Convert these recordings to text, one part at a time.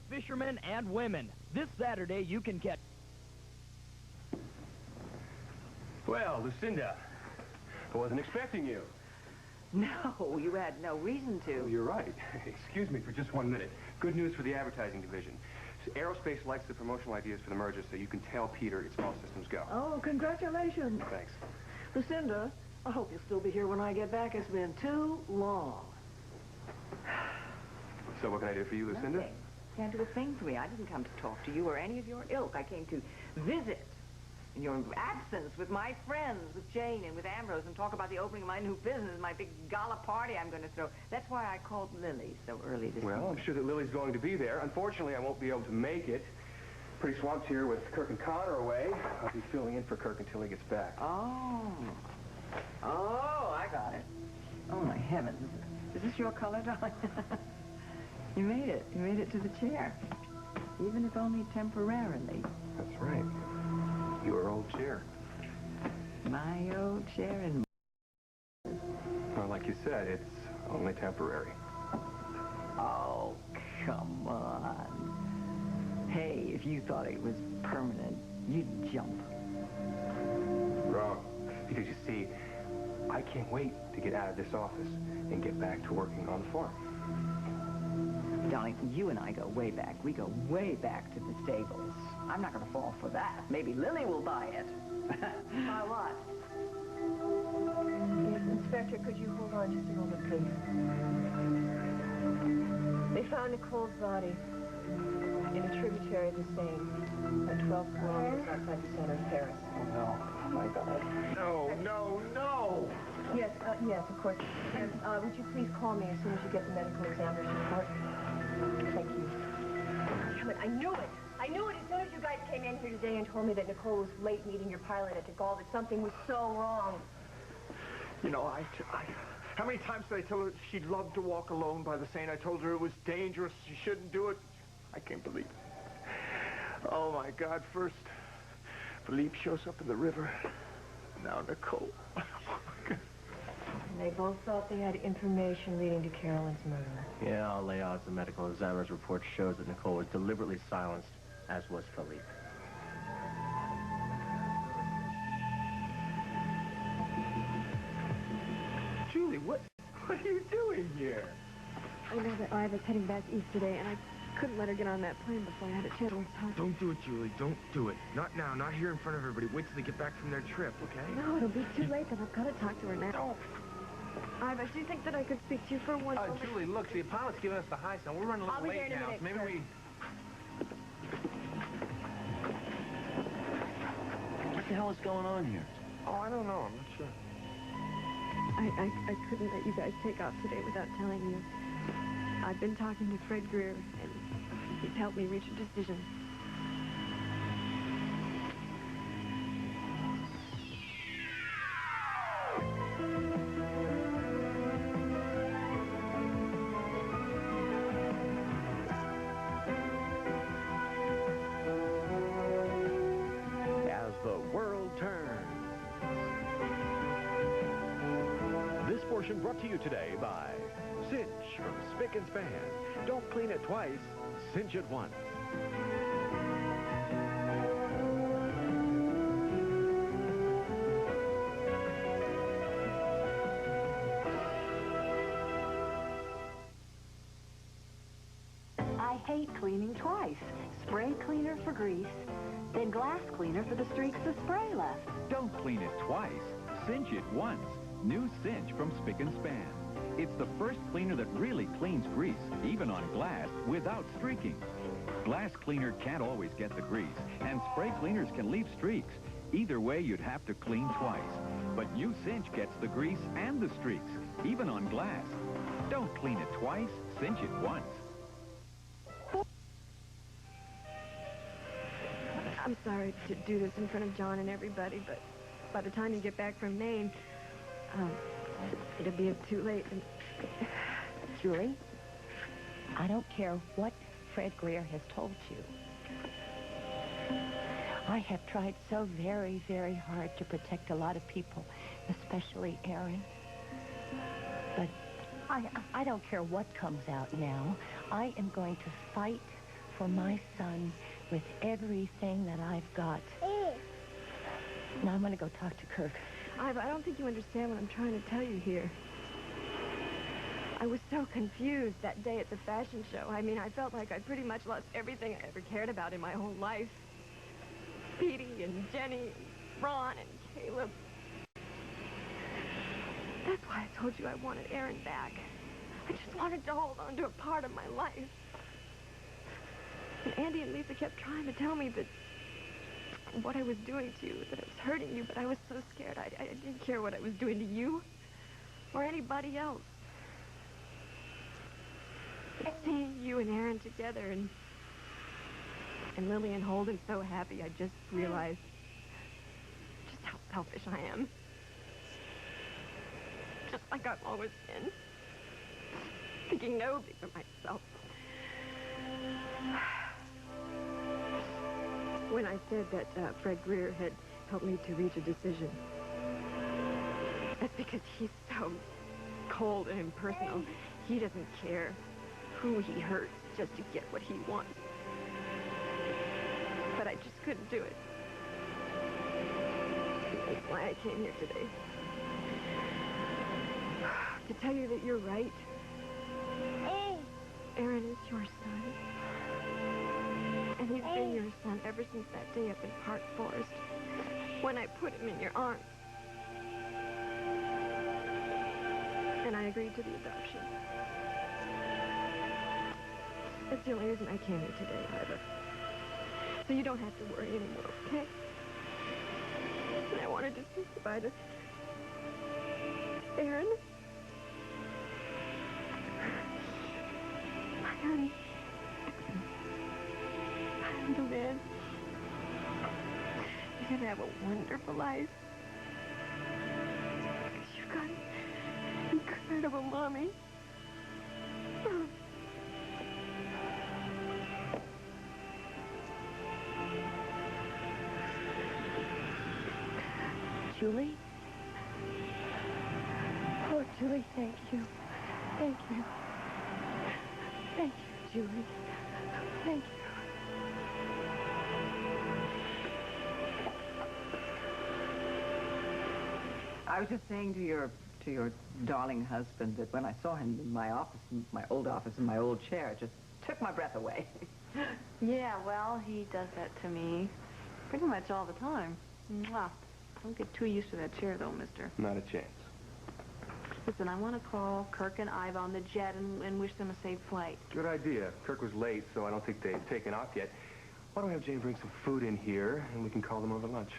Fishermen and women. This Saturday, you can catch... Well, Lucinda, I wasn't expecting you. No, you had no reason to. Oh, you're right. Excuse me for just 1 minute. Good news for the advertising division. Aerospace likes the promotional ideas for the merger, so you can tell Peter it's all systems go. Oh, congratulations. Thanks. Lucinda, I hope you'll still be here when I get back. It's been too long. So what can I do for you, Lucinda? Nothing. Can't do a thing for me. I didn't come to talk to you or any of your ilk. I came to visit in your absence with my friends, with Jane and with Ambrose, and talk about the opening of my new business, my big gala party I'm going to throw. That's why I called Lily so early this morning. Well, I'm sure that Lily's going to be there. Unfortunately, I won't be able to make it. Pretty swamped here with Kirk and Connor away. I'll be filling in for Kirk until he gets back. Oh, I got it. Oh, my heavens. Is this your color, darling? You made it. You made it to the chair. Even if only temporarily. That's right. Your old chair. My old chair and... Well, like you said, it's only temporary. Oh, come on. Hey, if you thought it was permanent, you'd jump. Wrong. Because you see, I can't wait to get out of this office and get back to working on the farm. Darling, you and I go way back. We go way back to the stables. I'm not going to fall for that. Maybe Lily will buy it. Buy what? Inspector, could you hold on just a moment, please? They found Nicole's body in a tributary of the Seine at 12 kilometers outside the center of Paris. Oh, no. Oh, my God. No. Yes, of course. And would you please call me as soon as you get the medical examiner's report? Thank you. Damn it, I knew it! I knew it as soon as you guys came in here today and told me that Nicole was late meeting your pilot at the Gala, that something was so wrong. You know, how many times did I tell her she'd love to walk alone by the Seine? I told her it was dangerous, she shouldn't do it. I can't believe it. Oh, my God, first, Philippe shows up in the river. Now Nicole. And they both thought they had information leading to Carolyn's murder. Yeah, I'll lay out the medical examiner's report shows that Nicole was deliberately silenced, as was Philippe. Julie, what are you doing here? I know that I was heading back east today, and I couldn't let her get on that plane before I had a chance to talk. Don't do it, Julie. Don't do it. Not now. Not here in front of everybody. Wait till they get back from their trip, okay? No, it'll be too late, then I've got to talk to her now. Don't. Iva, do you think that I could speak to you for one moment? Julie, look, the pilot's giving us the high sign. We're running a little I'll be late there in a now. minute, Maybe sir. we... What the hell is going on here? Oh, I don't know. I'm not sure. I couldn't let you guys take off today without telling you. I've been talking to Fred Greer, and he's helped me reach a decision. As the world turns. This portion brought to you today by Cinch from Spick and Span. Don't clean it twice, cinch it once. I hate cleaning twice. Spray cleaner for grease, then glass cleaner for the streaks of spray left. Don't clean it twice. Cinch it once. New Cinch from Spick and Span. It's the first cleaner that really cleans grease, even on glass, without streaking. Glass cleaner can't always get the grease, and spray cleaners can leave streaks. Either way, you'd have to clean twice. But New Cinch gets the grease and the streaks, even on glass. Don't clean it twice, cinch it once. I'm sorry to do this in front of John and everybody, but by the time you get back from Maine, it'll be too late. And... Julie, I don't care what Fred Greer has told you. I have tried so very, very hard to protect a lot of people, especially Aaron. But I don't care what comes out now. I am going to fight for my son with everything that I've got. Now I'm going to go talk to Kirk. I don't think you understand what I'm trying to tell you here. I was so confused that day at the fashion show. I mean, I felt like I pretty much lost everything I ever cared about in my whole life. Petey and Jenny and Ron and Caleb. That's why I told you I wanted Aaron back. I just wanted to hold on to a part of my life. And Andy and Lisa kept trying to tell me that what I was doing to you, that it was hurting you, but I was so scared. I didn't care what I was doing to you or anybody else. But seeing you and Aaron together and Lily and Holden so happy, I just realized just how selfish I am. Just like I've always been. Thinking nobody but myself. When I said that Fred Greer had helped me to reach a decision, that's because he's so cold and impersonal. He doesn't care who he hurts just to get what he wants. But I just couldn't do it. That's why I came here today. To tell you that you're right. Aaron is your son. And he's been your son ever since that day up in Park Forest, when I put him in your arms. And I agreed to the adoption. That's the only reason I came here today, Ivor. So you don't have to worry anymore, okay? And I wanted to say goodbye to Aaron. Honey, I'm the man. You're going to have a wonderful life. You've got an incredible mommy. Julie? Oh, Julie, thank you. Thank you. Thank you, Julie. Thank you. I was just saying to your darling husband that when I saw him in my office, my old office, in my old chair, it just took my breath away. Yeah, well, he does that to me pretty much all the time. Mwah. Don't get too used to that chair, though, mister. Not a chance. Listen, I want to call Kirk and Iva on the jet and wish them a safe flight. Good idea. Kirk was late, so I don't think they've taken off yet. Why don't we have Jane bring some food in here, and we can call them over lunch?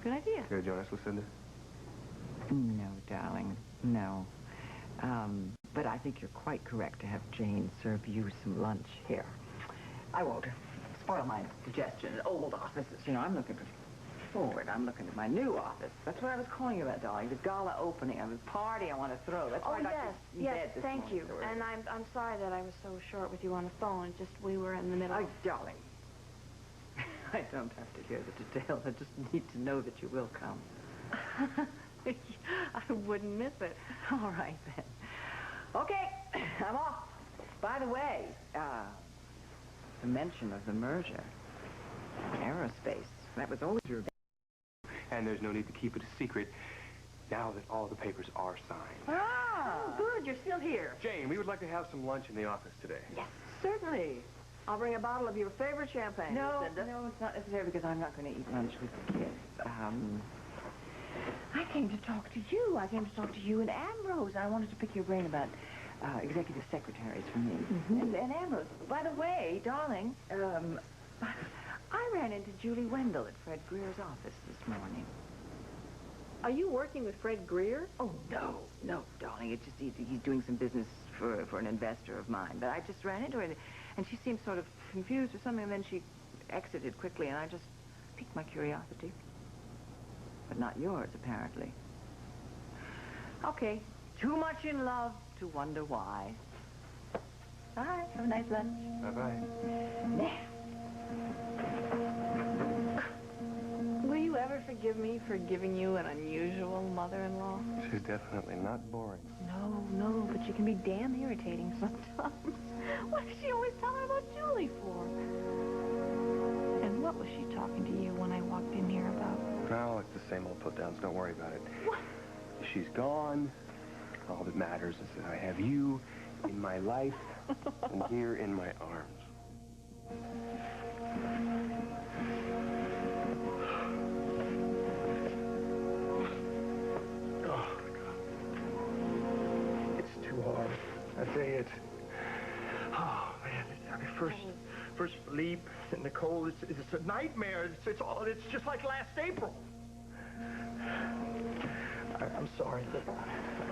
Good idea. Here, Jonas, Lucinda. No, darling, no. But I think you're quite correct to have Jane serve you some lunch here. I won't spoil my digestion in old offices. You know, I'm looking forward. I'm looking at my new office. That's what I was calling you about, darling. The gala opening. I have a party I want to throw. That's why I got you in bed this thank morning, you. so And I'm sorry that I was so short with you on the phone. Just we were in the middle. Oh, darling. I don't have to hear the details. I just need to know that you will come. I wouldn't miss it. All right, then. Okay, I'm off. By the way, the mention of the merger, aerospace, that was always your... And there's no need to keep it a secret now that all the papers are signed. Ah, good, you're still here. Jane, we would like to have some lunch in the office today. Yes. Certainly. I'll bring a bottle of your favorite champagne. No, Lucinda. no, it's not necessary because I'm not going to eat lunch with the kids. I came to talk to you. I came to talk to you and Ambrose. I wanted to pick your brain about executive secretaries for me. Mm-hmm. And Ambrose, by the way, darling, I ran into Julie Wendell at Fred Greer's office this morning. Are you working with Fred Greer? Oh, no, darling. It's just he's doing some business for an investor of mine. But I just ran into her, and she seemed sort of confused or something, and then she exited quickly, and I just piqued my curiosity. But not yours, apparently. Okay. Too much in love to wonder why. Bye. Have a nice lunch. Bye-bye. Will you ever forgive me for giving you an unusual mother-in-law? She's definitely not boring. No, but she can be damn irritating sometimes. What does she always tell her about Julie for? talking to you when I walked in here about? No, it's the same old put-downs. Don't worry about it. What? She's gone. All that matters is that I have you in my life and here in my arms. Oh, God. It's too hard. I tell you, it's... Oh, man. I mean, first Philippe and Nicole, it's a nightmare. It's just like last April. I'm sorry, but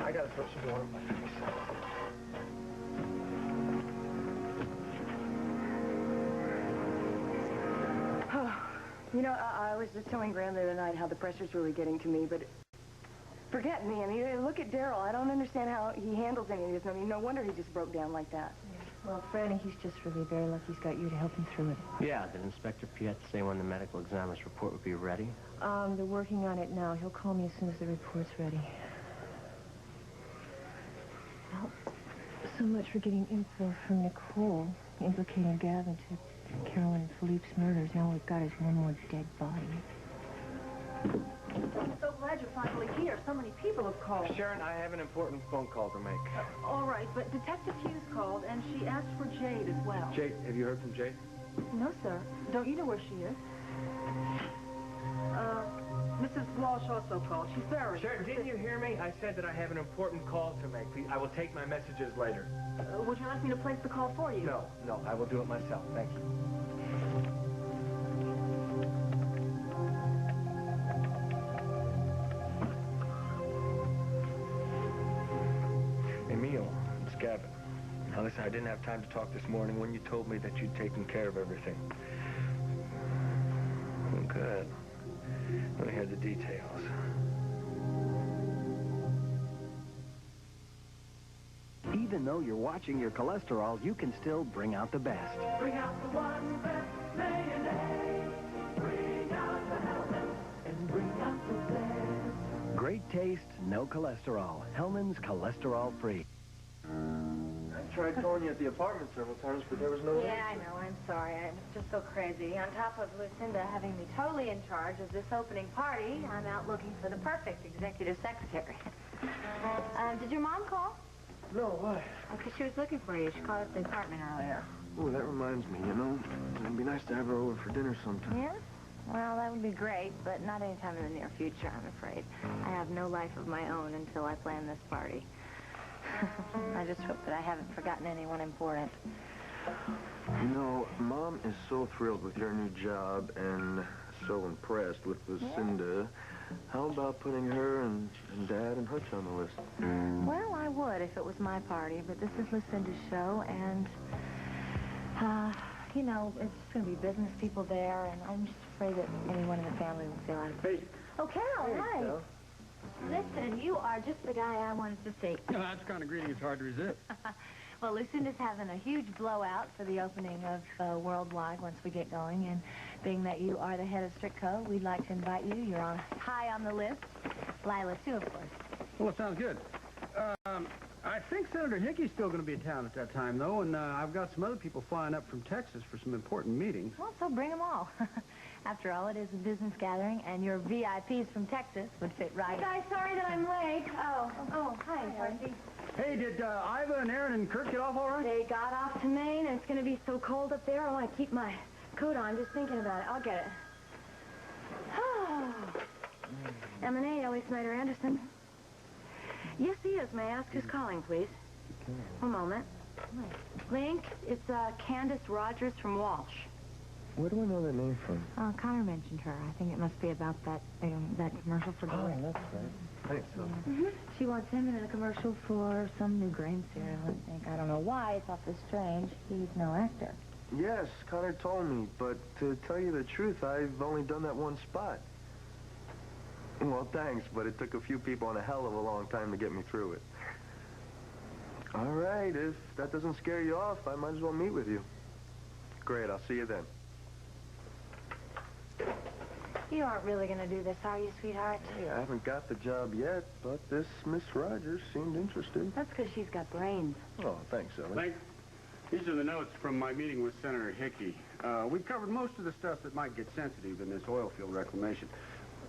I gotta throw some water on my face. You know, I was just telling Graham the other night how the pressure's really getting to me, but forget me. I mean, look at Daryl. I don't understand how he handles any of this. I mean, no wonder he just broke down like that. Well, Franny, he's just really very lucky he's got you to help him through it. Yeah, did Inspector Piet say when the medical examiner's report would be ready? They're working on it now. He'll call me as soon as the report's ready. Well, so much for getting info from Nicole, implicating Gavin to Carolyn and Philippe's murders. Now all we've got is one more dead body. I'm so glad you're finally here. So many people have called. Sharon, I have an important phone call to make. All right, but Detective Hughes called, and she asked for Jade as well. Jade, have you heard from Jade? No, sir. Don't you know where she is? Mrs. Walsh also called. She's very... Sharon, didn't you hear me? I said that I have an important call to make. Please, I will take my messages later. Would you like me to place the call for you? No, I will do it myself. Thank you. Emil, it's Gavin. Now listen, I didn't have time to talk this morning when you told me that you'd taken care of everything. Oh, good. Let me hear the details. Even though you're watching your cholesterol, you can still bring out the best. Bring out the one best mayonnaise. Bring out the Hellmann's and bring out the best. Great taste, no cholesterol. Hellmann's cholesterol free. I tried calling you at the apartment several times, but there was no Yeah, I know. I'm sorry. I was just so crazy. On top of Lucinda having me totally in charge of this opening party, I'm out looking for the perfect executive secretary. Did your mom call? No, why? Because she was looking for you. She called at the apartment earlier. Oh, that reminds me, you know, it'd be nice to have her over for dinner sometime. Yeah? Well, that would be great, but not anytime in the near future, I'm afraid. I have no life of my own until I plan this party. I just hope that I haven't forgotten anyone important. You know, Mom is so thrilled with your new job and so impressed with Lucinda. How about putting her and Dad and Hutch on the list? Well, I would if it was my party, but this is Lucinda's show, and, you know, it's just going to be business people there, and I'm just afraid that anyone in the family would feel out of place. Oh, Carol, hi. Carol. Listen, you are just the guy I wanted to see. No, that's kind of greeting. It's hard to resist. Well, Lucinda's having a huge blowout for the opening of Worldwide once we get going, and being that you are the head of Strict-Co, we'd like to invite you. You're high on the list. Lila, too, of course. Well, it sounds good. I think Senator Hickey's still going to be in town at that time, though, and I've got some other people flying up from Texas for some important meetings. Well, so bring them all. After all, it is a business gathering, and your VIPs from Texas would fit right. Hey, guys, sorry that I'm late. Oh, hi, Dorothy. Hey, did Iva and Aaron and Kurt get off all right? They got off to Maine, and it's going to be so cold up there, I want to keep my coat on just thinking about it. I'll get it. M&A, Ellie Snyder-Anderson. Yes, he is. May I ask who's calling, please? One moment. Link, it's Candace Rogers from Walsh. Where do I know that name from? Connor mentioned her. I think it must be about that commercial for Gala. Oh, that's right. I think so. She wants him in a commercial for some new grain cereal, I think. I don't know why. It's awfully strange. He's no actor. Yes, Connor told me, but to tell you the truth, I've only done that one spot. Well, thanks, but it took a few people and a hell of a long time to get me through it. All right, if that doesn't scare you off, I might as well meet with you. Great, I'll see you then. You aren't really going to do this, are you, sweetheart? Hey, I haven't got the job yet, but this Miss Rogers seemed interested. That's because she's got brains. Oh, thanks, Ellie. Thanks. These are the notes from my meeting with Senator Hickey. We've covered most of the stuff that might get sensitive in this oil field reclamation.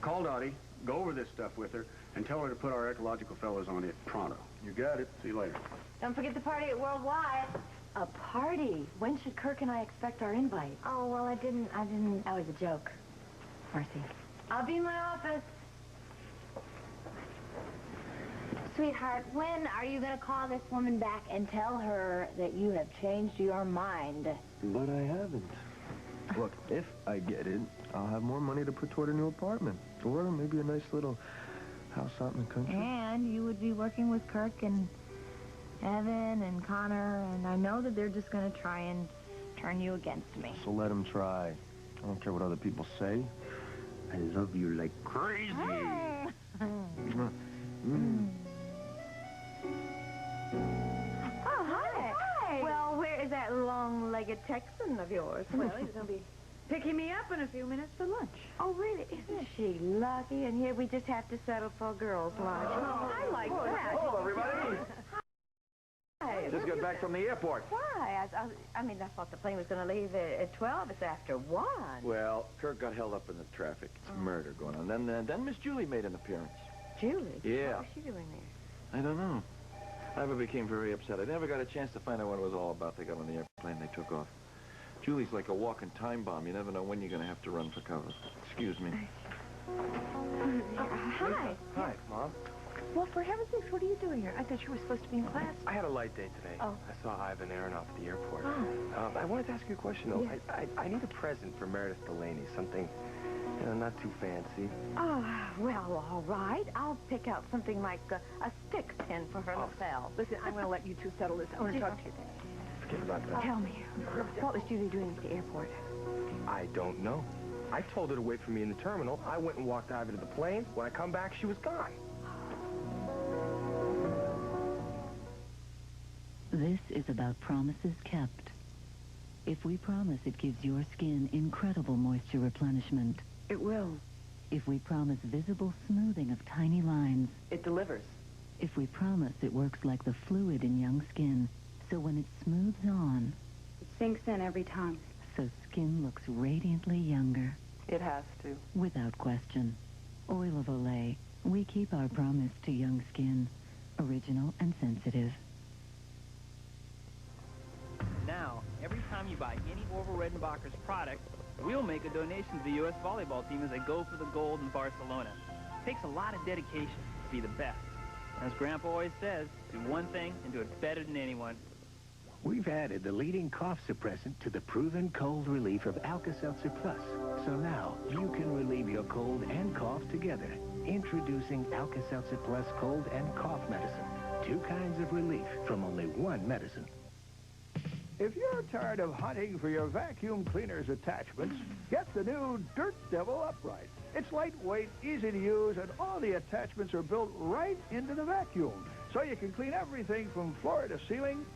Call Dottie, go over this stuff with her, and tell her to put our ecological fellows on it pronto. You got it. See you later. Don't forget the party at Worldwide. A party? When should Kirk and I expect our invite? Oh, well, I didn't. That was a joke. Marcy. I'll be in my office. Sweetheart, when are you going to call this woman back and tell her that you have changed your mind? But I haven't. Look, if I get it, I'll have more money to put toward a new apartment. Or maybe a nice little house out in the country. And you would be working with Kirk and Evan and Connor, and I know that they're just going to try and turn you against me. So let them try. I don't care what other people say. I love you like crazy. Oh, hi. Well, where is that long-legged Texan of yours? Well, he's going to be picking me up in a few minutes for lunch. Oh, really? Isn't she lucky? And here we just have to settle for a girls' lunch. Oh, I like that. Hello, everybody. Hi. Just got back from the airport. Why? I mean, I thought the plane was going to leave at 12. It's after 1. Well, Kirk got held up in the traffic. It's murder going on. Then Miss Julie made an appearance. Julie? Yeah. What was she doing there? I don't know. I became very upset. I never got a chance to find out what it was all about. They got on the airplane. They took off. Julie's like a walking time bomb. You never know when you're going to have to run for cover. Excuse me. Hi. Hi, Mom. Well, for heaven's sakes, what are you doing here? I thought you were supposed to be in class. I had a light day today. Oh. I saw Ivan Aronoff at the airport. Oh. I wanted to ask you a question, though. Yes. I need a present for Meredith Delaney. Something, not too fancy. Oh, well, all right. I'll pick out something like a stick pin for her lapel. Listen, I'm going to let you two settle this. I want to talk to you. Forget about that. Tell me, what was Julie doing at the airport? I don't know. I told her to wait for me in the terminal. I went and walked Ivan to the plane. When I come back, she was gone. This is about promises kept. If we promise it gives your skin incredible moisture replenishment. It will. If we promise visible smoothing of tiny lines. It delivers. If we promise it works like the fluid in young skin, so when it smooths on... It sinks in every time. So skin looks radiantly younger. It has to. Without question. Oil of Olay. We keep our promise to young skin. Original and sensitive. Now, every time you buy any Orville Redenbacher's product, we'll make a donation to the U.S. volleyball team as they go for the gold in Barcelona. It takes a lot of dedication to be the best. As Grandpa always says, do one thing and do it better than anyone. We've added the leading cough suppressant to the proven cold relief of Alka-Seltzer Plus. So now, you can relieve your cold and cough together. Introducing Alka-Seltzer Plus Cold and Cough Medicine. 2 kinds of relief from only 1 medicine. If you're tired of hunting for your vacuum cleaner's attachments, get the new Dirt Devil Upright. It's lightweight, easy to use, and all the attachments are built right into the vacuum. So you can clean everything from floor to ceiling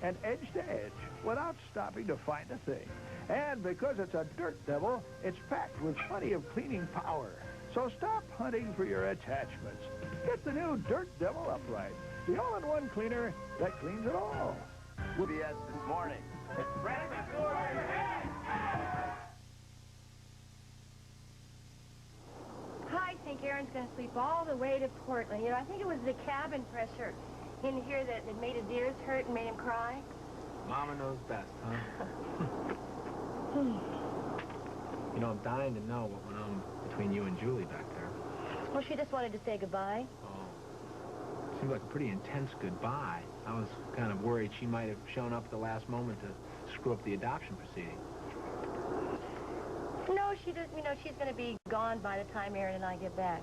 and edge to edge without stopping to find a thing. And because it's a Dirt Devil, it's packed with plenty of cleaning power. So stop hunting for your attachments. Get the new Dirt Devil Upright, the all-in-one cleaner that cleans it all. CBS this morning. I think Aaron's going to sleep all the way to Portland. You know, I think it was the cabin pressure in here that made his ears hurt and made him cry. Mama knows best, huh? You know, I'm dying to know what went on between you and Julie back there. Well, she just wanted to say goodbye. Oh. Seemed like a pretty intense goodbye. I was kind of worried she might have shown up at the last moment to screw up the adoption proceeding. No, she doesn't. You know, she's going to be gone by the time Aaron and I get back.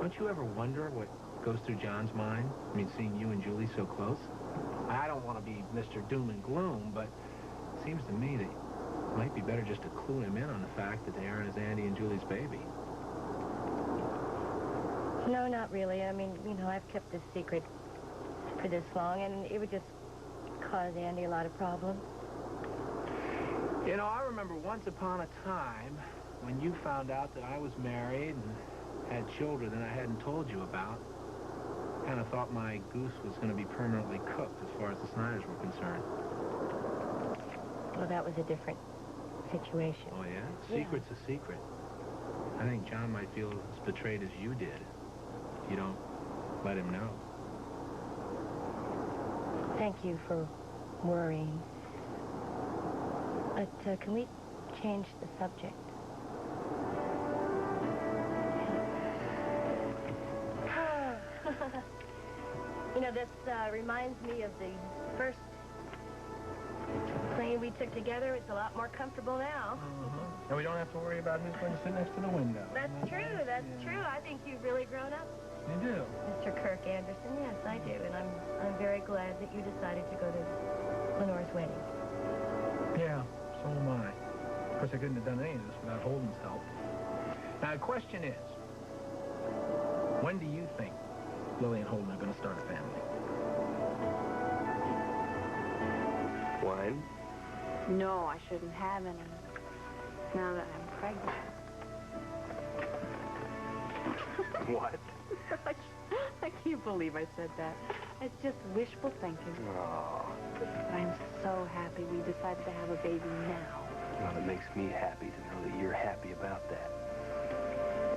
Don't you ever wonder what goes through John's mind? I mean, seeing you and Julie so close? I don't want to be Mr. Doom and Gloom, but it seems to me that it might be better just to clue him in on the fact that Aaron is Andy and Julie's baby. No, not really. I mean, you know, I've kept this secret for this long, and it would just cause Andy a lot of problems. You know, I remember once upon a time when you found out that I was married and had children that I hadn't told you about. kind of thought my goose was going to be permanently cooked as far as the Snyders were concerned. Well, that was a different situation. Oh, yeah? Secret's a secret. I think John might feel as betrayed as you did if you don't let him know. Thank you for worrying. But can we change the subject? You know, this reminds me of the first plane we took together. It's a lot more comfortable now. And we don't have to worry about who's going to sit next to the window. That's true. That's true. I think you've really grown up. You do? Mr. Kirk Anderson, yes, I do. And I'm very glad that you decided to go to Lenore's wedding. Yeah, so am I. Of course, I couldn't have done any of this without Holden's help. Now, the question is, when do you think Lily and Holden are going to start a family? Wine? No, I shouldn't have any. Now that I'm pregnant. What? I can't believe I said that. It's just wishful thinking. Oh. I'm so happy we decided to have a baby now. Well, it makes me happy to know that you're happy about that.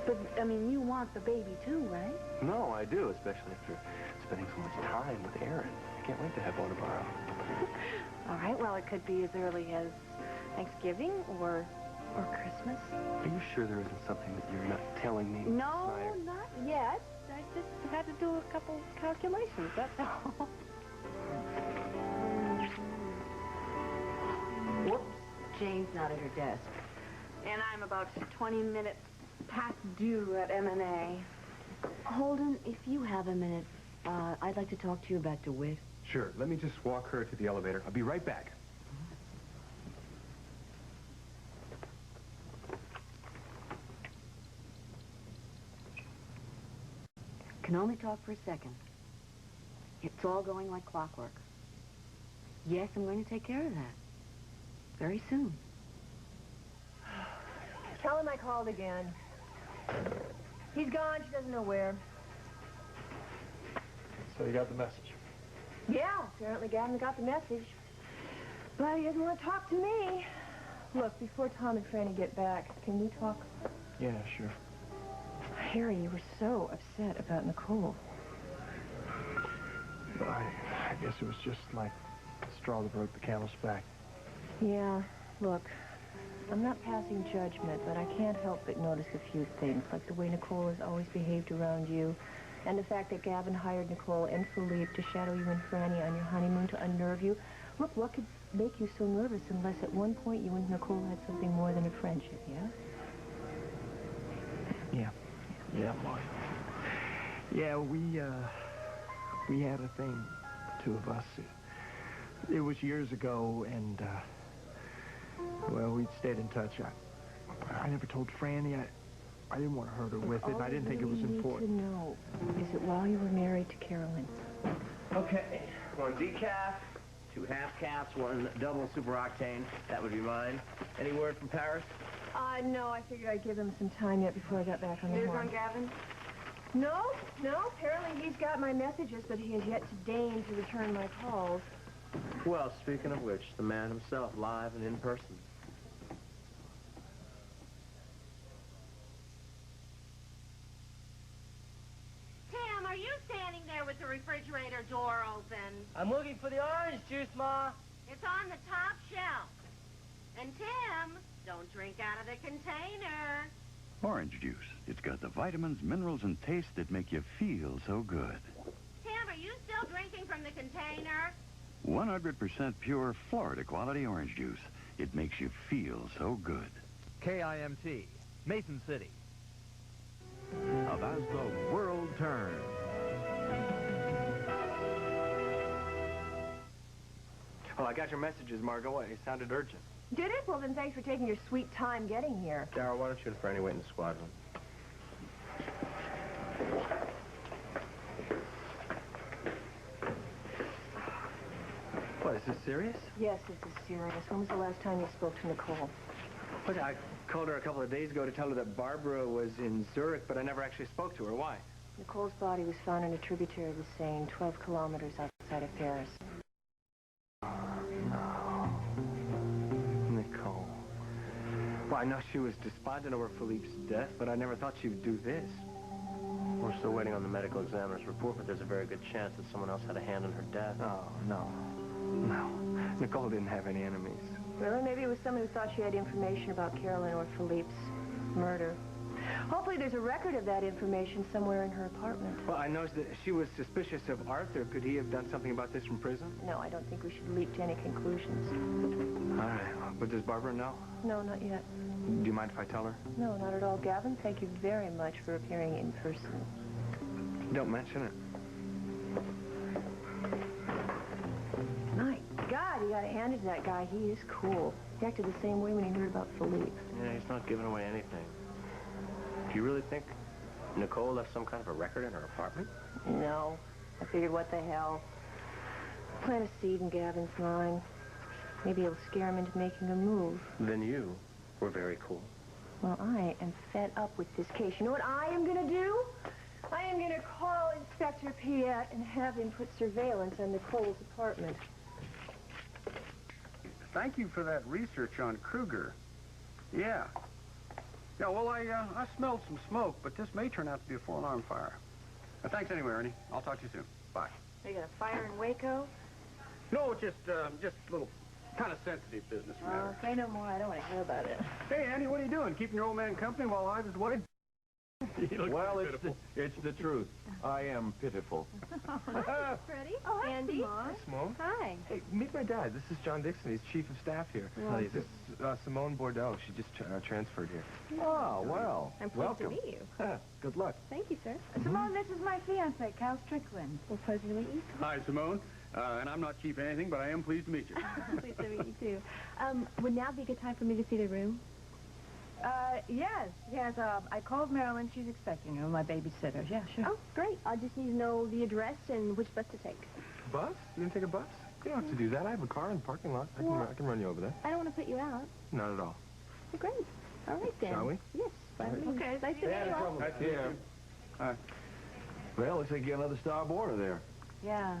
But, I mean, you want the baby too, right? No, I do, especially after spending so much time with Aaron. I can't wait to have one tomorrow. All right, well, it could be as early as Thanksgiving or Christmas. Are you sure there isn't something that you're not telling me? No, Snyder? not yet. I just had to do a couple calculations, that's all. Whoops. Jane's not at her desk. And I'm about 20 minutes past due at M&A. Holden, if you have a minute, I'd like to talk to you about DeWitt. Sure. Let me just walk her to the elevator. I'll be right back. Can only talk for a second. It's all going like clockwork. Yes, I'm going to take care of that. Very soon. Tell him I called again. He's gone. She doesn't know where. So you got the message? Yeah, apparently Gavin got the message. But he doesn't want to talk to me. Look, before Tom and Franny get back, can we talk? Yeah, sure. Harry, you were so upset about Nicole. I guess it was just like the straw that broke the camel's back. Yeah, look, I'm not passing judgment, but I can't help but notice a few things, like the way Nicole has always behaved around you, and the fact that Gavin hired Nicole and Philippe to shadow you and Franny on your honeymoon to unnerve you. Look, what could make you so nervous unless at one point you and Nicole had something more than a friendship, yeah? Yeah, Mark. Yeah, we had a thing, the two of us. It was years ago, and, well, we stayed in touch. I never told Franny. I didn't want to hurt her with it, and I didn't think it was important. Need to know, is it while you were married to Carolyn? Okay, 1 decaf, 2 half-caps, 1 double super octane. That would be mine. Any word from Paris? No, I figured I'd give him some time yet before I got back on the News horn. on Gavin? No, apparently he's got my messages, but he has yet to deign to return my calls. Well, speaking of which, the man himself, live and in person. Tim, are you standing there with the refrigerator door open? I'm looking for the orange juice, Ma. It's on the top shelf. And Tim, don't drink out of the container. Orange juice. It's got the vitamins, minerals, and taste that make you feel so good. Tim, are you still drinking from the container? 100% pure Florida quality orange juice. It makes you feel so good. KIMT, Mason City. Of as the world turns. Well, I got your messages, Margot. It sounded urgent. Did it? Well, then thanks for taking your sweet time getting here. Darryl, why don't you and Franny wait in the squad room? What, is this serious? Yes, this is serious. When was the last time you spoke to Nicole? Look, I called her a couple of days ago to tell her that Barbara was in Zurich, but I never actually spoke to her. Why? Nicole's body was found in a tributary of the Seine, 12 kilometers outside of Paris. No. Nicole. Well, I know she was despondent over Philippe's death, but I never thought she would do this. We're still waiting on the medical examiner's report, but there's a very good chance that someone else had a hand in her death. Oh, no. No. Nicole didn't have any enemies. Really? Maybe it was someone who thought she had information about Carolyn or Philippe's murder. Hopefully there's a record of that information somewhere in her apartment. Well, I noticed that she was suspicious of Arthur. Could he have done something about this from prison? No, I don't think we should leap to any conclusions. All right. But does Barbara know? No, not yet. Do you mind if I tell her? No, not at all. Gavin, thank you very much for appearing in person. Don't mention it. My God, you gotta hand it to that guy. He is cool. He acted the same way when he heard about Philippe. Yeah, he's not giving away anything. Do you really think Nicole left some kind of a record in her apartment? No. I figured, what the hell? Plant a seed in Gavin's mind. Maybe it'll scare him into making a move. Then you were very cool. Well, I am fed up with this case. You know what I am gonna do? I am gonna call Inspector Piet and have him put surveillance on Nicole's apartment. Thank you for that research on Kruger. Yeah. Yeah, well, I smelled some smoke, but this may turn out to be a four-alarm fire. Thanks anyway, Ernie. I'll talk to you soon. Bye. They got a fire in Waco? No, just a little kind of sensitive business matter. Say no more. I don't want to hear about it. Hey, Andy, what are you doing? Keeping your old man company while I was away? Well, it's the truth. I am pitiful. Freddie. Oh, hi, Andy. Simone. Simone? Hi. Hey, meet my dad. This is John Dixon. He's chief of staff here. Well, This is Simone Bordeaux. She just transferred here. Oh, well. I'm pleased welcome. to meet you. Good luck. Thank you, sir. Simone, this is my fiancé, Cal Strickland. Well, pleasure to meet you. Hi, Simone. And I'm not chief anything, but I am pleased to meet you. Pleased to meet you, too. Would now be a good time for me to see the room? Yes. I called Marilyn. She's expecting you, my babysitter. Yeah, sure. Oh, great. I just need to know the address and which bus to take. Bus? You didn't take a bus? You don't have to do that. I have a car in the parking lot. I can run you over there. I don't want to put you out. Not at all. Well, great. All right, then. Shall we? Yes. By all means. Okay. Nice to meet you all. Nice to meet you. Hi. Well, looks like you got another star boarder there. Yeah.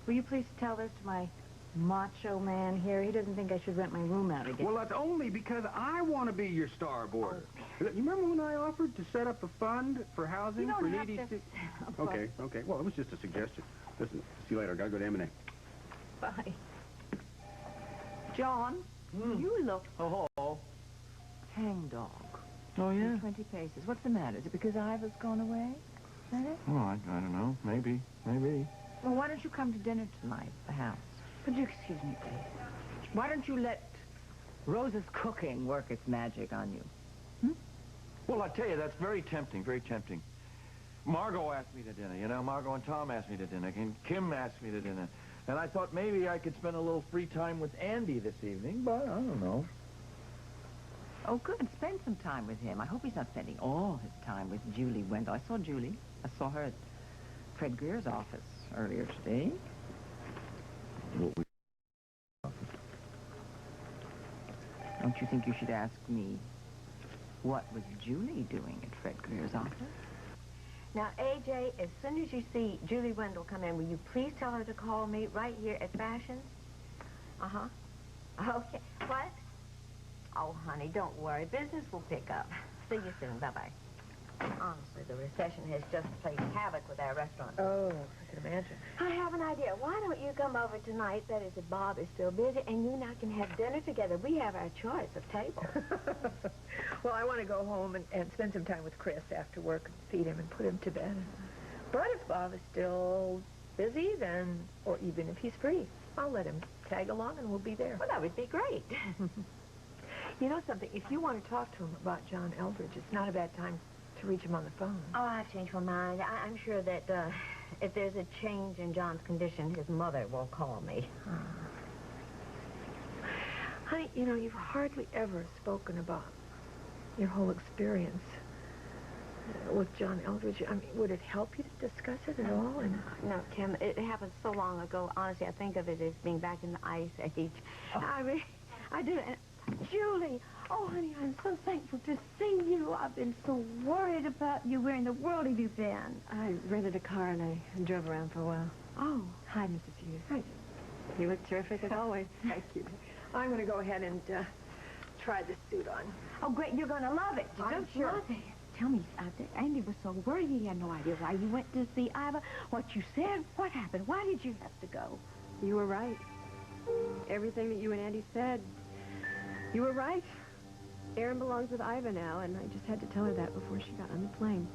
Will you please tell this to my macho man here? He doesn't think I should rent my room out again. Well, that's only because I want to be your star boarder. You remember when I offered to set up a fund for housing You don't for have needy... to Okay. Well, it was just a suggestion. Listen, see you later. Gotta go to M&A. Bye. John, you look... Oh. hangdog. Oh, yeah? 20 paces. What's the matter? Is it because Iva's gone away? Is that it? Oh, I don't know. Maybe. Well, why don't you come to dinner tonight at the house? Would you excuse me, please? Why don't you let Rosa's cooking work its magic on you? Well, I tell you, that's very tempting, very tempting. Margot asked me to dinner, you know. Margot and Tom asked me to dinner, and Kim asked me to dinner. And I thought maybe I could spend a little free time with Andy this evening, but I don't know. Oh, good. Spend some time with him. I hope he's not spending all his time with Julie Wendell. I saw Julie. I saw her at Fred Greer's office earlier today. Don't you think you should ask me what was Julie doing at Fred Greer's office? Now, AJ, as soon as you see Julie Wendell come in, will you please tell her to call me right here at Fashions? Uh-huh. Okay. What? Oh, honey, don't worry. Business will pick up. See you soon. Bye-bye. Honestly, the recession has just played havoc with our restaurant. Oh, I can imagine. I have an idea. Why don't you come over tonight, that is, if Bob is still busy, and you and I can have dinner together. We have our choice of tables. Well, I want to go home and spend some time with Chris after work and feed him and put him to bed. But if Bob is still busy, then, or even if he's free, I'll let him tag along and we'll be there. Well, that would be great. You know something? If you want to talk to him about John Eldridge, it's not a bad time to reach him on the phone. Oh, I've changed my mind. I'm sure that if there's a change in John's condition, his mother will call me. Honey, you know, you've hardly ever spoken about your whole experience with John Eldridge. I mean, would it help you to discuss it at all? No, Kim, it happened so long ago. Honestly, I think of it as being back in the ice age. Oh. I do. And Julie! Oh, honey, I'm so thankful to see you. I've been so worried about you. Where in the world have you been? I rented a car and I drove around for a while. Oh, hi, Mrs. Hughes. Hi. You look terrific as always. Thank you. I'm going to go ahead and try this suit on. Oh, great. You're going to love it. I'm sure. Love it. Tell me, Andy was so worried he had no idea why you went to see Iva. What you said, what happened? Why did you have to go? You were right. Everything that you and Andy said, you were right. Erin belongs with Iva now, and I just had to tell her that before she got on the plane.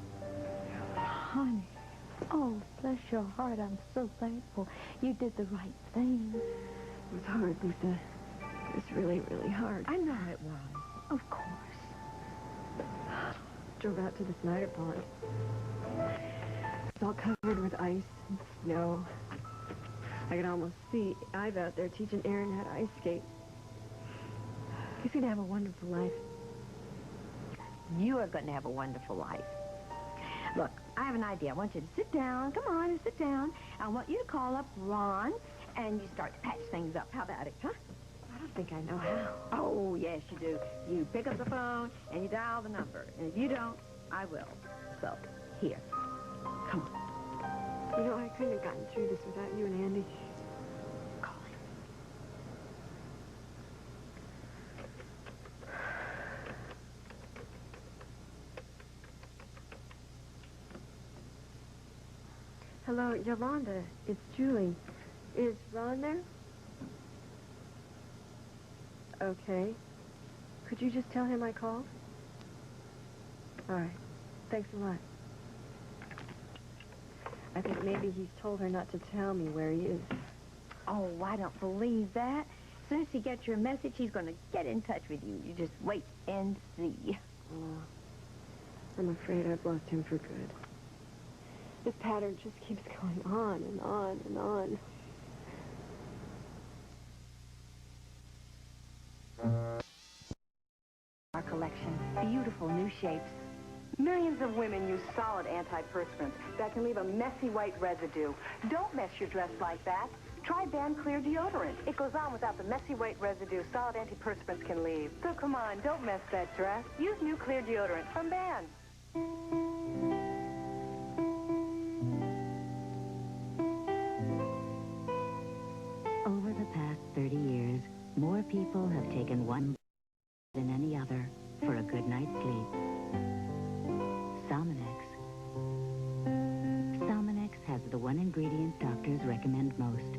Honey, oh, bless your heart. I'm so thankful. You did the right thing. It was hard, Lisa. It was really, really hard. I know it was. Of course. Drove out to the Snyder Pond. It's all covered with ice and snow. I could almost see Iva out there teaching Erin how to ice skate. He's going to have a wonderful life. You are going to have a wonderful life. Look, I have an idea. I want you to sit down. Come on and sit down. I want you to call up Ron, and you start to patch things up. How about it, huh? I don't think I know how. Oh, yes, you do. You pick up the phone, and you dial the number. And if you don't, I will. So, here. Come on. You know, I couldn't have gotten through this without you and Andy. Call him. Hello, Yolanda. It's Julie. Is Ron there? Okay. Could you just tell him I called? All right. Thanks a lot. I think maybe he's told her not to tell me where he is. Oh, I don't believe that. As soon as he gets your message, he's going to get in touch with you. You just wait and see. Oh, I'm afraid I've lost him for good. This pattern just keeps going on and on and on. Our collection, beautiful new shapes. Millions of women use solid antiperspirants that can leave a messy white residue. Don't mess your dress like that. Try Ban Clear deodorant. It goes on without the messy white residue solid antiperspirants can leave. So come on, don't mess that dress. Use new Clear deodorant from Ban. Over the past 30 years, more people have taken one than any other for a good night's sleep. Salmonex. Salmonex has the one ingredient doctors recommend most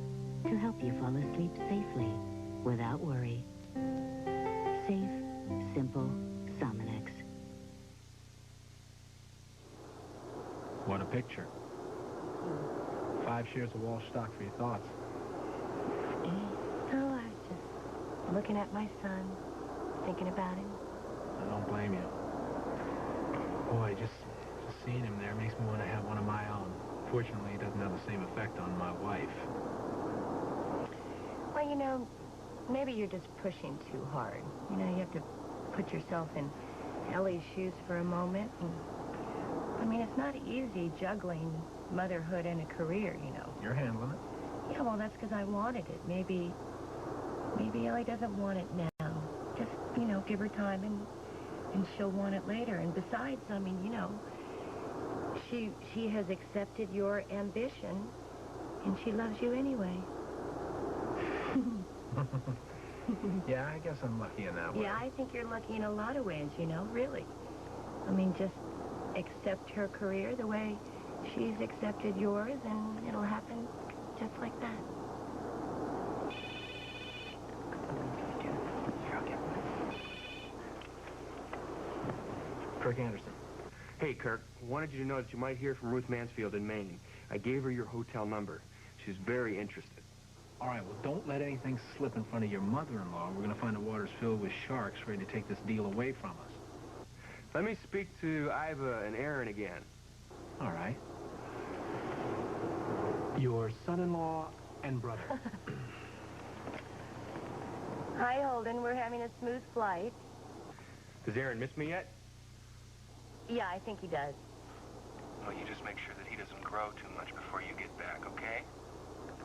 to help you fall asleep safely, without worry. Safe, simple Salmonex. What a picture. 5 shares of Wall stock for your thoughts. Oh, I was just looking at my son, thinking about him. I don't blame you. Boy, just seeing him there makes me want to have one of my own. Fortunately, it doesn't have the same effect on my wife. Well, you know, maybe you're just pushing too hard. You know, you have to put yourself in Ellie's shoes for a moment. And, I mean, it's not easy juggling motherhood and a career, you know. You're handling it. Yeah, well, that's because I wanted it. Maybe Ellie doesn't want it now. Just, you know, give her time and she'll want it later. And besides, I mean, you know, she has accepted your ambition and she loves you anyway. Yeah, I guess I'm lucky in that way. Yeah, I think you're lucky in a lot of ways, you know, really. I mean, just accept her career the way she's accepted yours and it'll happen just like that. Kirk Anderson. Hey, Kirk. Wanted you to know that you might hear from Ruth Mansfield in Maine. I gave her your hotel number. She's very interested. All right, well, don't let anything slip in front of your mother-in-law. We're going to find the waters filled with sharks ready to take this deal away from us. Let me speak to Iva and Erin again. All right. Your son-in-law and brother. Hi, Holden. We're having a smooth flight. Does Erin miss me yet? Yeah, I think he does. Well, you just make sure that he doesn't grow too much before you get back, okay?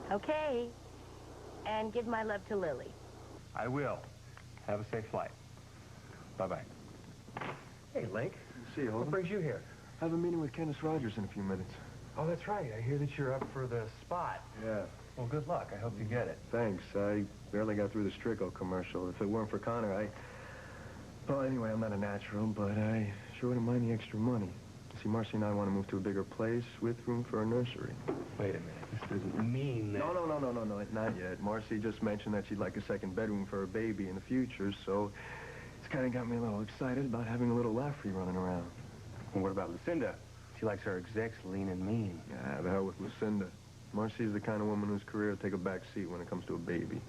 Okay. And give my love to Lily. I will. Have a safe flight. Bye-bye. Hey, Link. See you, Holden. What brings you here? I have a meeting with Kenneth Rogers in a few minutes. Oh, that's right. I hear that you're up for the spot. Yeah. Well, good luck. I hope you get it. Thanks. I barely got through the Strico commercial. If it weren't for Connor, Well, anyway, I'm not a natural, but I sure wouldn't mind the extra money. See, Marcy and I want to move to a bigger place with room for a nursery. Wait a minute. This doesn't mean that... No, not yet. Marcy just mentioned that she'd like a second bedroom for her baby in the future, so it's kind of got me a little excited about having a little laugh-free running around. Well, what about Lucinda? She likes her execs lean and mean. Yeah, the hell with Lucinda. Marcy's the kind of woman whose career will take a back seat when it comes to a baby.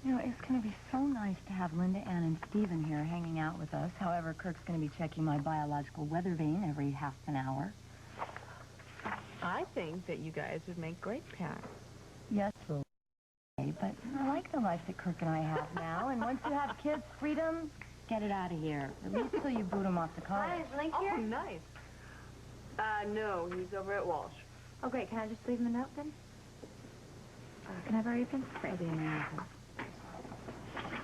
You know, it's going to be so nice to have Linda, Ann, and Stephen here hanging out with us. However, Kirk's going to be checking my biological weather vane every half an hour. I think that you guys would make great parents. Yes, Lily, but I like the life that Kirk and I have now. And once you have kids, freedom, get it out of here. At least till you boot them off the college. Hi, is Link here? Oh, nice. No, he's over at Walsh. Oh, great. Can I just leave him a note, then? Can I have our apron? Great.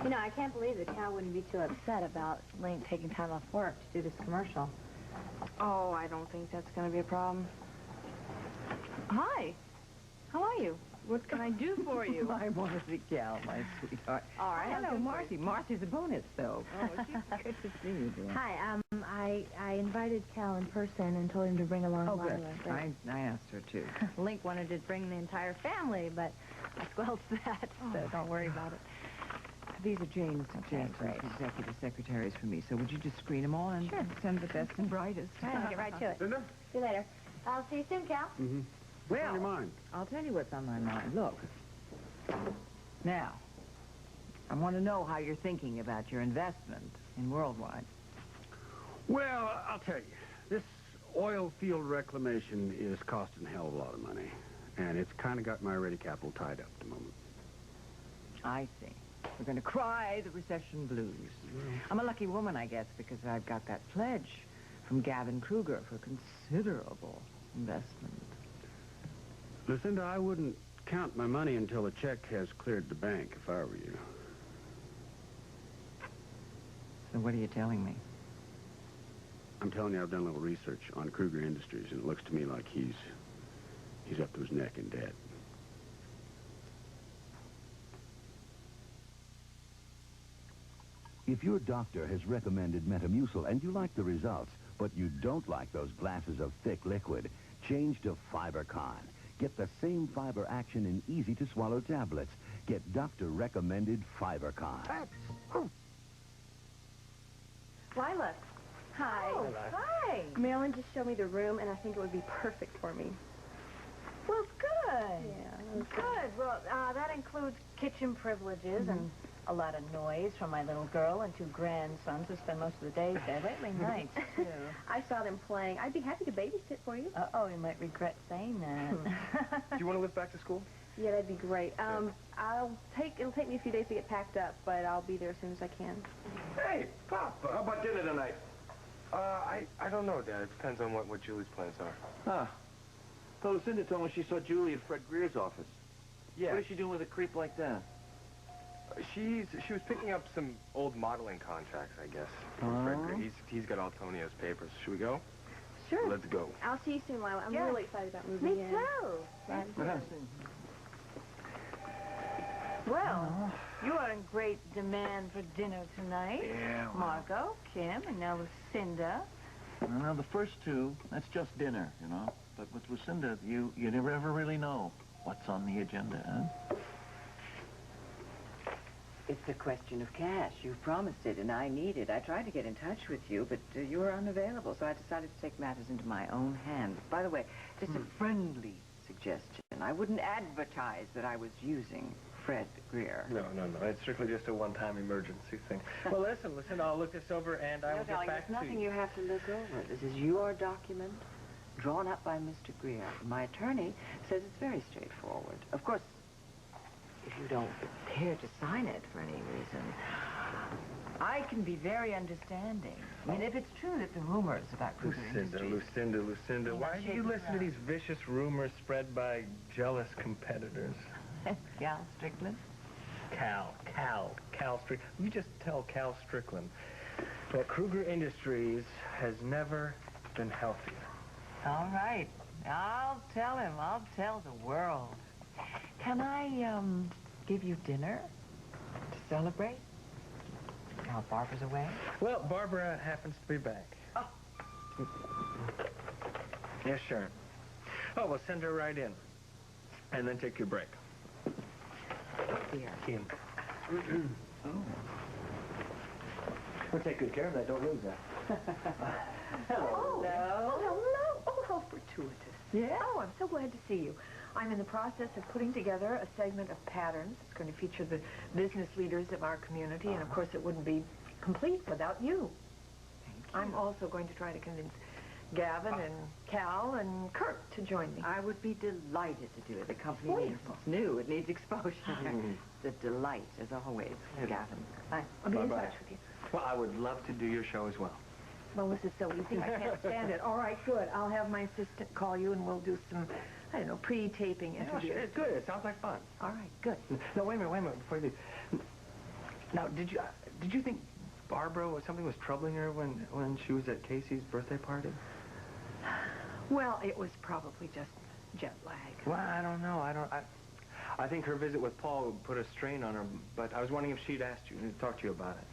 You know, I can't believe that Cal wouldn't be too upset about Link taking time off work to do this commercial. Oh, I don't think that's going to be a problem. Hi. How are you? What can I do for you? My Marcy, Cal, my sweetheart. All right. Hello, Marcy. Marcy's a bonus, though. Oh, she's good to see you, dear. Hi, I invited Cal in person and told him to bring along Oh, good. Lila. but I asked her, too. Link wanted to bring the entire family, but I squelched that, so don't worry about it. These are Jane's suggestions, great. executive secretaries for me. So would you just screen them all and send the best and brightest? I'll get right to it. Linda? See you later. I'll see you soon, Cal. Mm-hmm. What's on your mind? I'll tell you what's on my mind. Look. Now, I want to know how you're thinking about your investment in Worldwide. Well, I'll tell you. This oil field reclamation is costing a hell of a lot of money. And it's kind of got my ready capital tied up at the moment. I see. We're going to cry the recession blues. I'm a lucky woman, I guess, because I've got that pledge from Gavin Kruger for considerable investment. Lucinda, I wouldn't count my money until a check has cleared the bank, if I were you. So what are you telling me? I'm telling you, I've done a little research on Kruger Industries, and it looks to me like he's up to his neck in debt. If your doctor has recommended Metamucil and you like the results, but you don't like those glasses of thick liquid, change to FiberCon. Get the same fiber action in easy-to-swallow tablets. Get doctor-recommended FiberCon. Lila. Hi. Oh, hi. Marilyn just showed me the room, and I think it would be perfect for me. Well, good. Yeah. Good. Well, that includes kitchen privileges and a lot of noise from my little girl and 2 grandsons who spend most of the days there. Lately nights, too. I saw them playing. I'd be happy to babysit for you. Uh-oh, you might regret saying that. Do you want to live back to school? Yeah, that'd be great. It'll take me a few days to get packed up, but I'll be there as soon as I can. Hey, Papa. How about dinner tonight? I don't know, Dad. It depends on what Julie's plans are. Huh. So Lucinda told me she saw Julie at Fred Greer's office. Yeah. What is she doing with a creep like that? She was picking up some old modeling contracts, I guess. from Fred Greer. He's got Antonio's papers. Should we go? Sure. Let's go. I'll see you soon, Lila. I'm Yeah. really excited about moving Me in. too. Well, you are in great demand for dinner tonight. Yeah. Margot, Kim, and now Lucinda. Well, the first 2, that's just dinner, you know. But with Lucinda, you never ever really know what's on the agenda, huh? It's a question of cash. You've promised it, and I need it. I tried to get in touch with you, but you were unavailable, so I decided to take matters into my own hands. By the way, just a friendly suggestion. I wouldn't advertise that I was using Fred Greer. No. It's strictly just a one-time emergency thing. Well, listen, I'll look this over, and I will get back to you. There's nothing you have to look over. This is your document, drawn up by Mr. Greer. My attorney says it's very straightforward. Of course, if you don't care to sign it for any reason, I can be very understanding. I mean, if it's true that the rumors about Kruger Industries... Lucinda, why do you listen to these vicious rumors spread by jealous competitors? Gal Strickland? Cal Strickland. You just tell Cal Strickland. Well, Kruger Industries has never been healthier. All right. I'll tell him. I'll tell the world. Can I, give you dinner to celebrate? While Barbara's away? Well, Barbara happens to be back. Oh. Yes, sure. Oh, we'll send her right in. And then take your break. Here. Kim. Oh. We'll take good care of that. Don't lose that. Hello. Hello. Oh, how fortuitous. Yeah? Oh, I'm so glad to see you. I'm in the process of putting together a segment of patterns. It's going to feature the business leaders of our community, and of course it wouldn't be complete without you. Thank you. I'm also going to try to convince Gavin and Cal and Kurt to join me. I would be delighted to do it. The company needs, Wonderful. it's new. It needs exposure. The delight, as always, Gavin. Bye. I'll be in Bye-bye. touch with you. Well, I would love to do your show as well. Well, this is so easy. I can't stand it. All right, good. I'll have my assistant call you, and we'll do some, I don't know, pre-taping interviews. It's good. It sounds like fun. All right, good. No, wait a minute, before you leave. Now, did you think Barbara something was troubling her when she was at Casey's birthday party? Well, it was probably just jet lag. Well, I don't know. I think her visit with Paul put a strain on her, but I was wondering if she'd asked you to talk to you about it.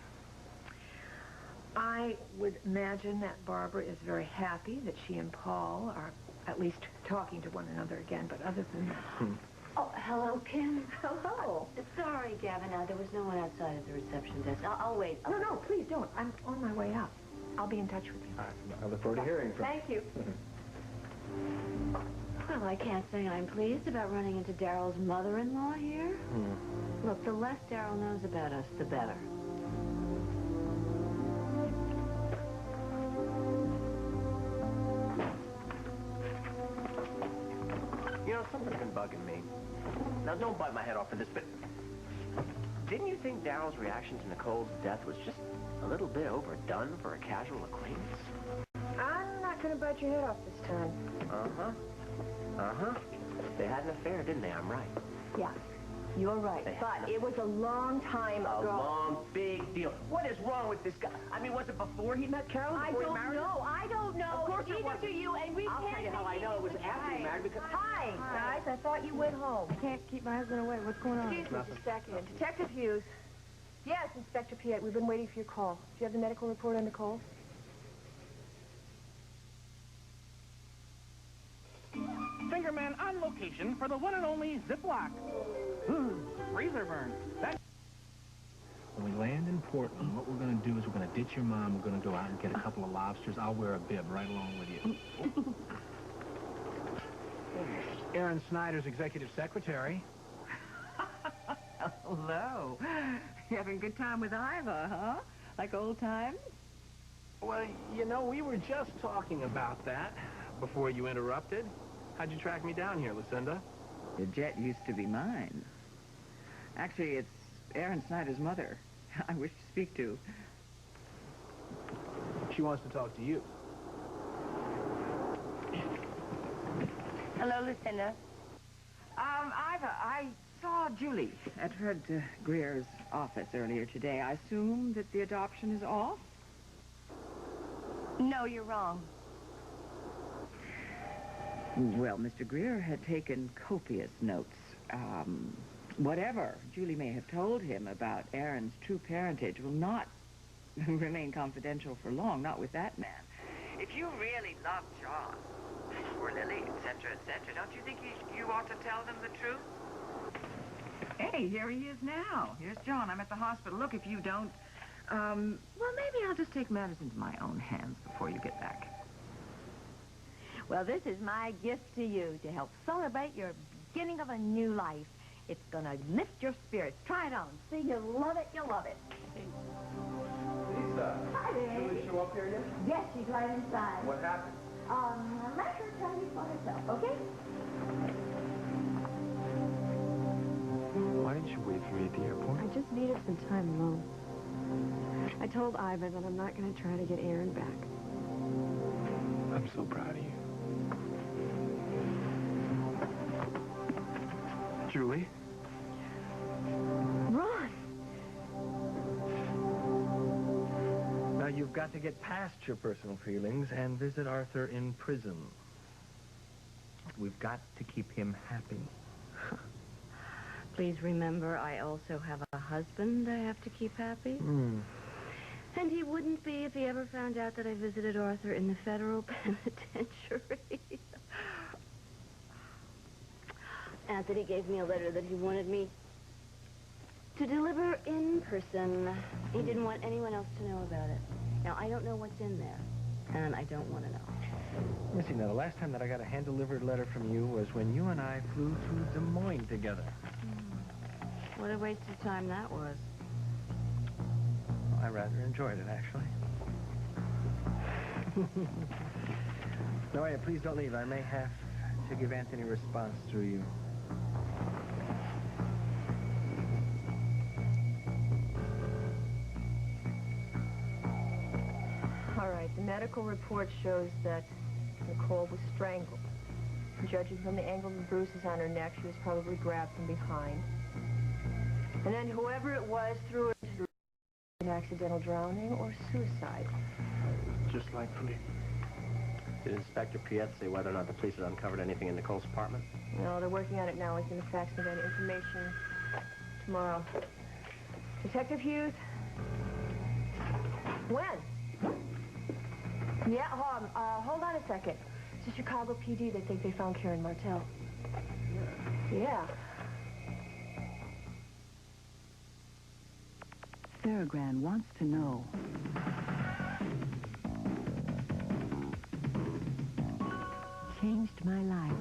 I would imagine that Barbara is very happy that she and Paul are at least talking to one another again, but other than that... Oh, hello, Kim. Hello. Sorry, Gavin. There was no one outside of the reception desk. I'll wait. No, please don't. I'm on my way out. I'll be in touch with you. I look forward to hearing from you. Thank you. Well, I can't say I'm pleased about running into Daryl's mother-in-law here. Look, the less Daryl knows about us, the better. You know, something's been bugging me. Now, don't bite my head off for this, but didn't you think Daryl's reaction to Nicole's death was just a little bit overdone for a casual acquaintance? I'm not going to bite your head off this time. They had an affair, didn't they? I'm right. Yeah, you're right. But it was a long time ago. A long, big deal. What is wrong with this guy? I mean, was it before he met Carol? I don't know. I don't know. Of course it Neither wasn't. do you, and we I'll can't tell you how I know it was after he married because... Hi, guys. I thought you went home. I can't keep my husband away. What's going on? Excuse me, just a second. Detective Hughes. Yes, Inspector Piet. We've been waiting for your call. Do you have the medical report on Nicole? Fingerman on location for the one and only Ziploc. Freezer burn. When we land in Portland, what we're going to do is we're going to ditch your mom. We're going to go out and get a couple of lobsters. I'll wear a bib right along with you. Aaron Snyder's executive secretary. Hello. You having a good time with Iva, huh? Like old times? Well, you know, we were just talking about that before you interrupted. How'd you track me down here, Lucinda? The jet used to be mine. Actually, it's Aaron Snyder's mother I wish to speak to. She wants to talk to you. Hello, Lucinda. Iva, I saw Julie at Fred Greer's office earlier today. I assume that the adoption is off? No, you're wrong. Well, Mr. Greer had taken copious notes. Whatever Julie may have told him about Aaron's true parentage will not remain confidential for long, not with that man. If you really love John, poor Lily, etc., don't you think you ought to tell them the truth? Hey, here he is now. Here's John. I'm at the hospital. Look, if you don't, well, maybe I'll just take matters into my own hands before you get back. Well, this is my gift to you to help celebrate your beginning of a new life. It's gonna lift your spirits. Try it on. See, you'll love it. You'll love it. Lisa. Hi, Did Julie show up here yet? Yes, she's right inside. What happened? Let her tell you for herself, okay? Why didn't you wait for me at the airport? I just needed some time alone. I told Iva that I'm not going to try to get Aaron back. I'm so proud of you. Julie? Ron! got to get past your personal feelings and visit Arthur in prison. We've got to keep him happy. Please remember, I also have a husband I have to keep happy. And he wouldn't be if he ever found out that I visited Arthur in the federal penitentiary. Anthony gave me a letter that he wanted me to deliver in person. He didn't want anyone else to know about it. Now, I don't know what's in there, and I don't want to know. Missy, now, the last time that I got a hand-delivered letter from you was when you and I flew to Des Moines together. What a waste of time that was. I rather enjoyed it, actually. No, yeah, please don't leave. I may have to give Anthony a response through you. All right, the medical report shows that Nicole was strangled. Judging from the angle of the bruises on her neck, she was probably grabbed from behind. And then whoever it was threw her into an accidental drowning or suicide. Just like Philippe. Did Inspector Piet say whether or not the police had uncovered anything in Nicole's apartment? No, they're working on it now. He's going to fax me that information tomorrow. Detective Hughes? When? Yeah, hold on a second. It's the Chicago PD. They think they found Karen Martell. Yeah. Farragran wants to know. Changed my life.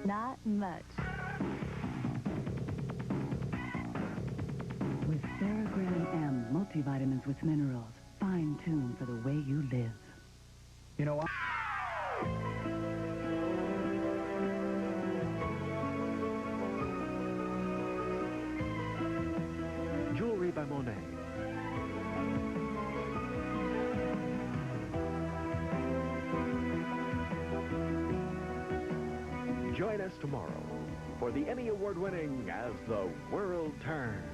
Not much. With Farragran M, multivitamins with minerals, fine-tuned for the way you live. You know what? Jewelry by Monet. Join us tomorrow for the Emmy Award-winning As the World Turns.